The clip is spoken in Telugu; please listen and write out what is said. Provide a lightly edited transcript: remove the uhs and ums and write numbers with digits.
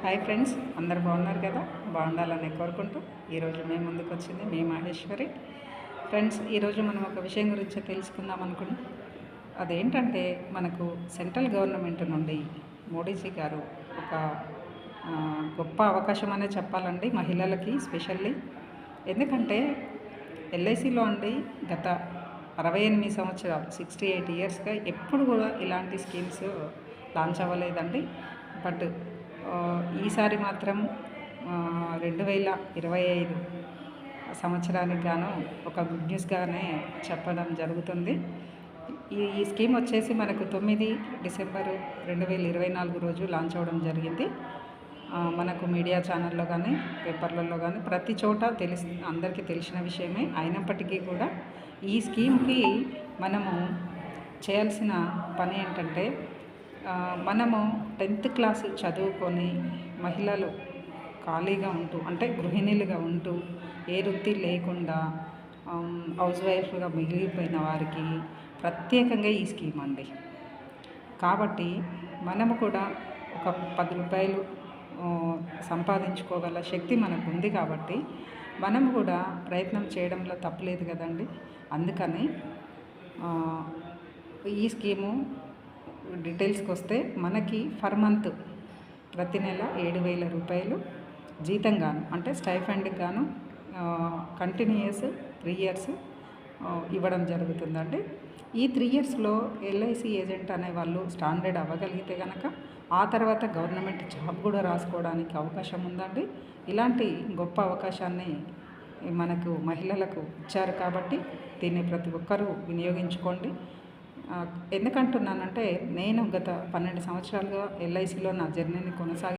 హాయ్ ఫ్రెండ్స్, అందరు బాగున్నారు కదా? బాగుండాలని కోరుకుంటూ ఈరోజు మేము ముందుకు వచ్చింది మీ మాహేశ్వరి. ఫ్రెండ్స్, ఈరోజు మనం ఒక విషయం గురించి తెలుసుకుందాం అనుకున్నాం. అదేంటంటే, మనకు సెంట్రల్ గవర్నమెంట్ నుండి మోడీజీ గారు ఒక గొప్ప అవకాశం అనే చెప్పాలండి మహిళలకి స్పెషల్లీ. ఎందుకంటే ఎల్ఐసిలో అండి గత 68 సంవత్సరాలు 68 ఇయర్స్గా ఎప్పుడు కూడా ఇలాంటి స్కీమ్స్ లాంచ్ అవ్వలేదండి. బట్ ఈసారి మాత్రం 2025 సంవత్సరానికి గాను ఒక గుడ్ న్యూస్గానే చెప్పడం జరుగుతుంది. ఈ స్కీమ్ వచ్చేసి మనకు 9 డిసెంబరు 2024 రోజు లాంచ్ అవ్వడం జరిగింది. మనకు మీడియా ఛానల్లో కానీ పేపర్లలో కానీ ప్రతి చోట అందరికీ తెలిసిన విషయమే. అయినప్పటికీ కూడా ఈ స్కీమ్కి మనము చేయాల్సిన పని ఏంటంటే, మనము 10th క్లాస్ చదువుకొని మహిళలు ఖాళీగా ఉంటూ, అంటే గృహిణులుగా ఉంటూ ఏ వృత్తి లేకుండా హౌస్ వైఫ్గా మిగిలిపోయిన వారికి ప్రత్యేకంగా ఈ స్కీమ్ అండి. కాబట్టి మనము కూడా ఒక 10 రూపాయలు సంపాదించుకోగల శక్తి మనకు ఉంది. కాబట్టి మనం కూడా ప్రయత్నం చేయడంలో తప్పులేదు కదండి. అందుకని ఈ స్కీము డీటెయిల్స్కి వస్తే, మనకి ఫర్ మంత్ ప్రతి నెల 7,000 రూపాయలు జీతంగాను, అంటే స్టైఫండ్కి గాను కంటిన్యూయస్ 3 ఇయర్స్ ఇవ్వడం జరుగుతుందండి. ఈ 3 ఇయర్స్లో ఎల్ఐసి ఏజెంట్ అనేవాళ్ళు స్టాండర్డ్ అవ్వగలిగితే కనుక ఆ తర్వాత గవర్నమెంట్ జాబ్ కూడా రాసుకోవడానికి అవకాశం ఉందండి. ఇలాంటి గొప్ప అవకాశాన్ని మనకు మహిళలకు ఇచ్చారు. కాబట్టి దీన్ని ప్రతి ఒక్కరూ వినియోగించుకోండి. ఎందుకంటున్నానంటే, నేను గత 12 సంవత్సరాలుగా ఎల్ఐసిలో నా జర్నీని కొనసాగి